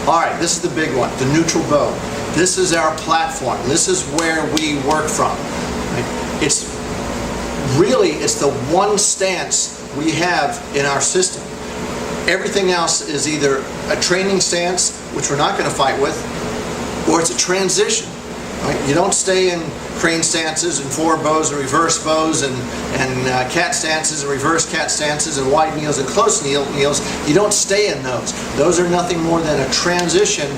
All right, this is the big one, the neutral bow. This is our platform. This is where we work from. Right? It's the one stance we have in our system. Everything else is either a training stance, which we're not going to fight with, or it's a transition. Right? You don't stay in crane stances and forward bows and reverse bows and cat stances and reverse cat stances and wide kneels and close kneels. You don't stay in those. Those are nothing more than a transition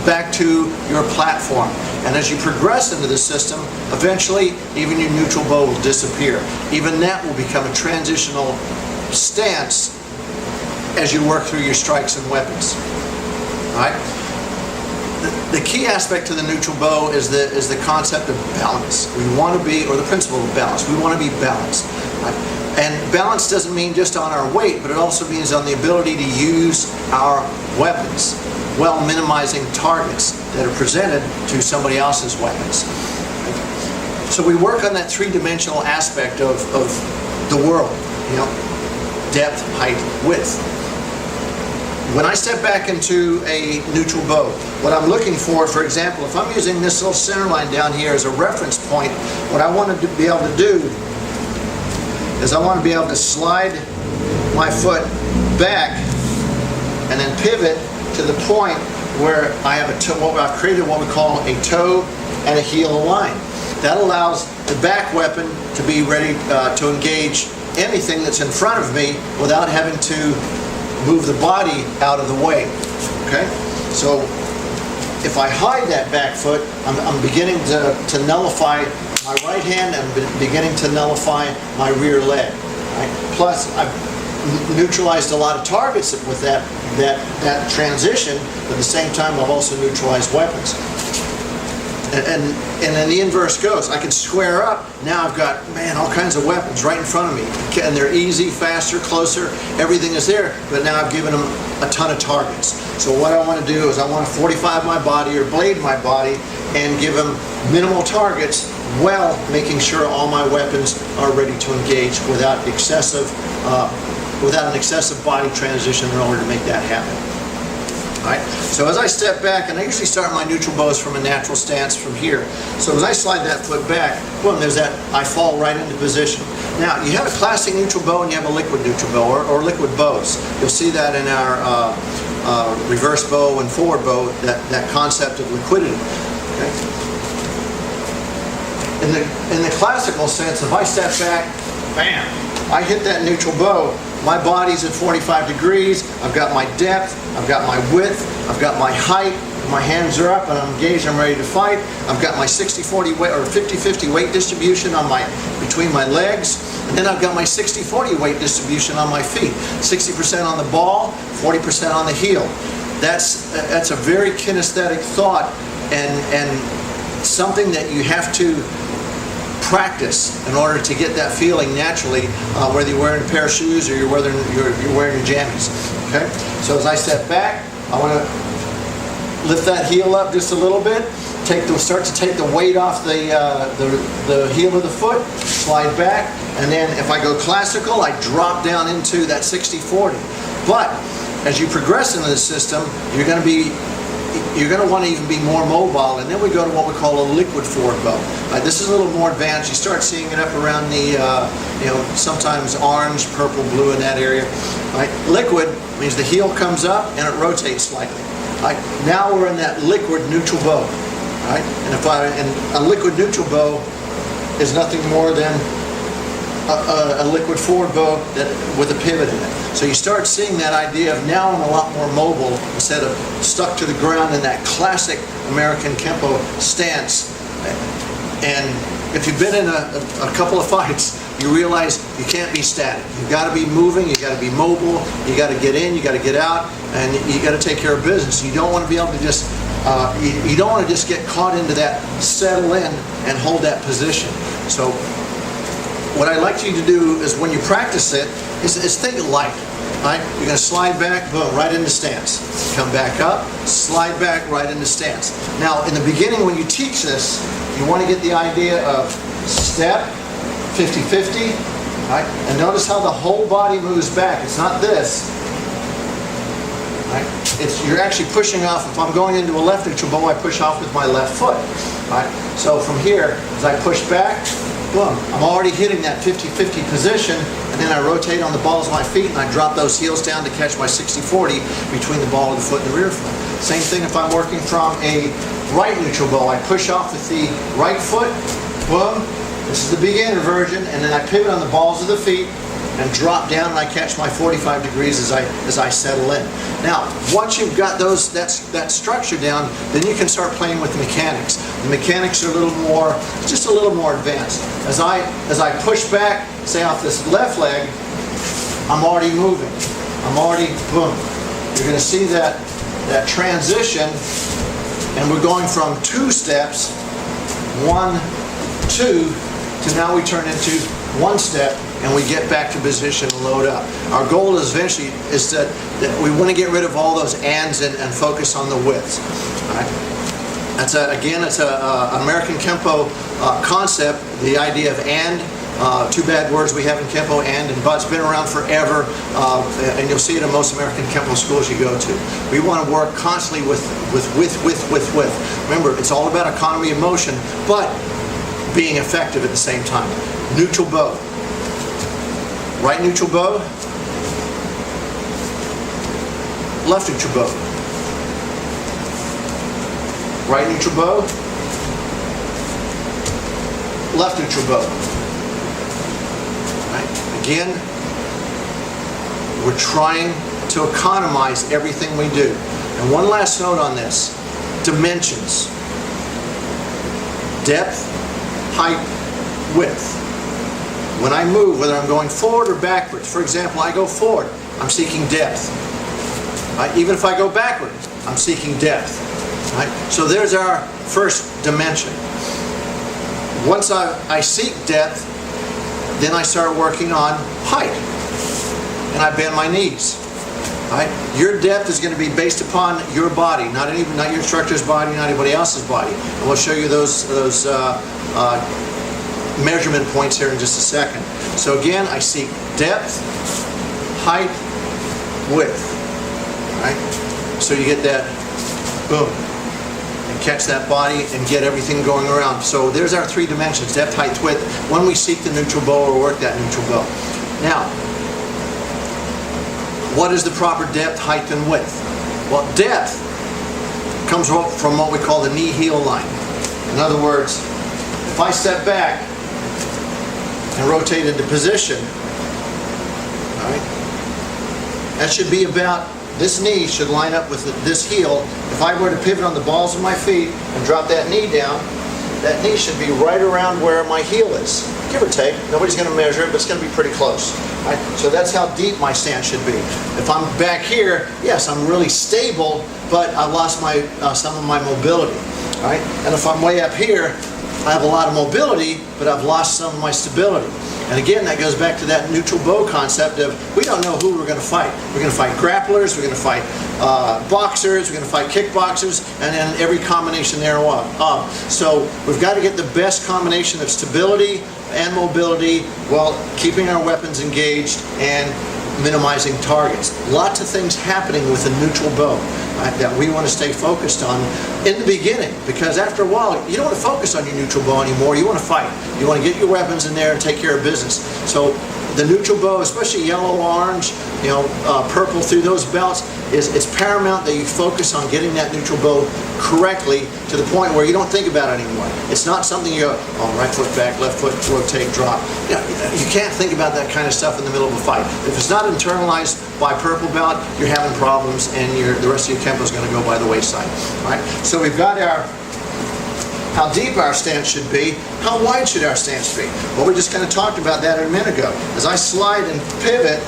back to your platform. And as you progress into the system, eventually even your neutral bow will disappear. Even that will become a transitional stance as you work through your strikes and weapons. All right? The key aspect to the neutral bow is the concept of balance. We want to be, or the principle of balance. We want to be balanced. Right? And balance doesn't mean just on our weight, but it also means on the ability to use our weapons while minimizing targets that are presented to somebody else's weapons. Right? So we work on that three-dimensional aspect of the world. You know, depth, height, width. When I step back into a neutral bow, what I'm looking for example, if I'm using this little center line down here as a reference point, what I want to be able to do is I want to be able to slide my foot back and then pivot to the point where I have I've created what we call a toe and a heel line. That allows the back weapon to be ready to engage anything that's in front of me without having to move the body out of the way. Okay? So if I hide that back foot, I'm beginning to nullify my right hand, and I'm beginning to nullify my rear leg. Right? Plus, I've neutralized a lot of targets with that transition, but at the same time I've also neutralized weapons. And then the inverse goes. I can square up. Now I've got, all kinds of weapons right in front of me. And they're easy, faster, closer. Everything is there. But now I've given them a ton of targets. So what I want to do is I want to 45 my body or blade my body and give them minimal targets while making sure all my weapons are ready to engage without an excessive body transition in order to make that happen. Right? So as I step back, and I usually start my neutral bows from a natural stance from here. So as I slide that foot back, boom, there's that, I fall right into position. Now, you have a classic neutral bow and you have a liquid neutral bow, or liquid bows. You'll see that in our reverse bow and forward bow, that concept of liquidity. Okay? In the classical sense, if I step back, bam, I hit that neutral bow, my body's at 45 degrees, I've got my depth, I've got my width, I've got my height, my hands are up and I'm engaged, I'm ready to fight. I've got my 60-40 weight or 50-50 weight distribution between my legs, and then I've got my 60-40 weight distribution on my feet. 60% on the ball, 40% on the heel. That's a very kinesthetic thought and something that you have to practice in order to get that feeling naturally, whether you're wearing a pair of shoes or you're wearing your jammies. Okay? So as I step back, I want to lift that heel up just a little bit, start to take the weight off the heel of the foot, slide back, and then if I go classical, I drop down into that 60-40. But as you progress into the system, you're going to want to even be more mobile, and then we go to what we call a liquid forward bow. This is a little more advanced. You start seeing it up around the, sometimes orange, purple, blue in that area. Right? Liquid means the heel comes up and it rotates slightly. Right? Now we're in that liquid neutral bow. Right? And a liquid neutral bow is nothing more than a liquid forward bow with a pivot in it. So you start seeing that idea of now I'm a lot more mobile instead of stuck to the ground in that classic American Kempo stance. And if you've been in a couple of fights, you realize you can't be static. You've got to be moving, you've got to be mobile, you got to get in, you got to get out, and you got to take care of business. You don't want to be able to just you don't want to just get caught into that settle in and hold that position. So what I like you to do is when you practice it, is think light. Right? You're going to slide back, boom, right into stance. Come back up, slide back, right into stance. Now, in the beginning, when you teach this, you want to get the idea of step, 50-50, right? And notice how the whole body moves back. It's not this. right? You're actually pushing off. If I'm going into a left neutral bow, I push off with my left foot, right? So from here, as I push back, boom, I'm already hitting that 50-50 position, and then I rotate on the balls of my feet and I drop those heels down to catch my 60-40 between the ball of the foot and the rear foot. Same thing if I'm working from a right neutral bow. I push off with the right foot, boom, this is the beginner version, and then I pivot on the balls of the feet and drop down and I catch my 45 degrees as I settle in. Now, once you've got that structure down, then you can start playing with the mechanics. The mechanics are a little more, just a little more advanced. As I push back, say off this left leg, I'm already moving. I'm already, boom. You're going to see that transition, and we're going from 2 steps, 1, 2, to now we turn into 1 step, and we get back to position and load up. Our goal is eventually is that we want to get rid of all those ands and focus on the widths. All right? That's again, it's a American Kempo concept. The idea of and. 2 bad words we have in Kempo, and but. It's been around forever, and you'll see it in most American Kempo schools you go to. We want to work constantly with width. Remember, it's all about economy of motion, but being effective at the same time. Neutral bow. Right neutral bow. Left neutral bow. Right neutral bow. Left neutral bow. Right. Again, we're trying to economize everything we do. And one last note on this. Dimensions. Depth, height, width. When I move, whether I'm going forward or backwards, for example, I go forward, I'm seeking depth. Right? Even if I go backward, I'm seeking depth. Right? So there's our first dimension. Once I seek depth, then I start working on height. And I bend my knees. Right? Your depth is going to be based upon your body, not your instructor's body, not anybody else's body. And we'll show you those measurement points here in just a second. So again, I seek depth, height, width. Right? So you get that, boom, and catch that body and get everything going around. So there's our 3 dimensions, depth, height, width, when we seek the neutral bow or work that neutral bow. Now, what is the proper depth, height, and width? Well, depth comes from what we call the knee-heel line. In other words, if I step back and rotate into position, all right, that should be about, this knee should line up with this heel. If I were to pivot on the balls of my feet and drop that knee down, that knee should be right around where my heel is, give or take. Nobody's going to measure it, but it's going to be pretty close. Right? So that's how deep my stance should be. If I'm back here, yes, I'm really stable, but I've lost some of my mobility. Right? And if I'm way up here, I have a lot of mobility, but I've lost some of my stability. And again, that goes back to that neutral bow concept of we don't know who we're going to fight. We're going to fight grapplers, we're going to fight boxers, we're going to fight kickboxers, and then every combination thereof. So we've got to get the best combination of stability and mobility while keeping our weapons engaged and minimizing targets. Lots of things happening with a neutral bow, right, that we want to stay focused on in the beginning, because after a while you don't want to focus on your neutral bow anymore. You want to fight. You want to get your weapons in there and take care of business. So the neutral bow, especially yellow, orange, purple through those belts, it's paramount that you focus on getting that neutral bow correctly to the point where you don't think about it anymore. It's not something you go, oh, right foot back, left foot, rotate, drop. You can't think about that kind of stuff in the middle of a fight. If it's not internalized by purple belt, you're having problems, and the rest of your Kempo is going to go by the wayside. Right? So we've got how deep our stance should be, how wide should our stance be? Well, we just kind of talked about that a minute ago. As I slide and pivot,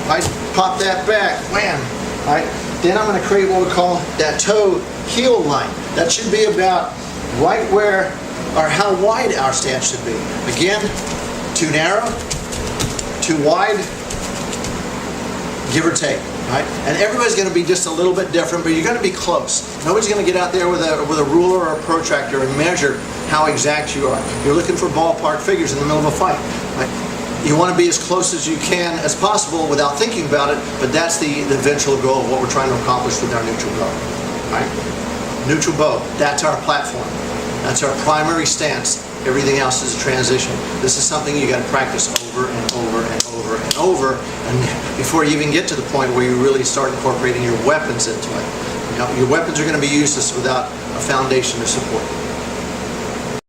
I pop that back, wham, right? Then I'm going to create what we call that toe heel line. That should be about right where, or how wide our stance should be. Again, too narrow, too wide, give or take. Right? And everybody's going to be just a little bit different, but you're going to be close. Nobody's going to get out there with a ruler or a protractor and measure how exact you are. You're looking for ballpark figures in the middle of a fight. Right? You want to be as close as you can as possible without thinking about it, but that's the eventual goal of what we're trying to accomplish with our neutral bow. Right? Neutral bow, that's our platform. That's our primary stance. Everything else is a transition. This is something you got to practice over and over and over and over, and before you even get to the point where you really start incorporating your weapons into it. You know, your weapons are going to be useless without a foundation to support them.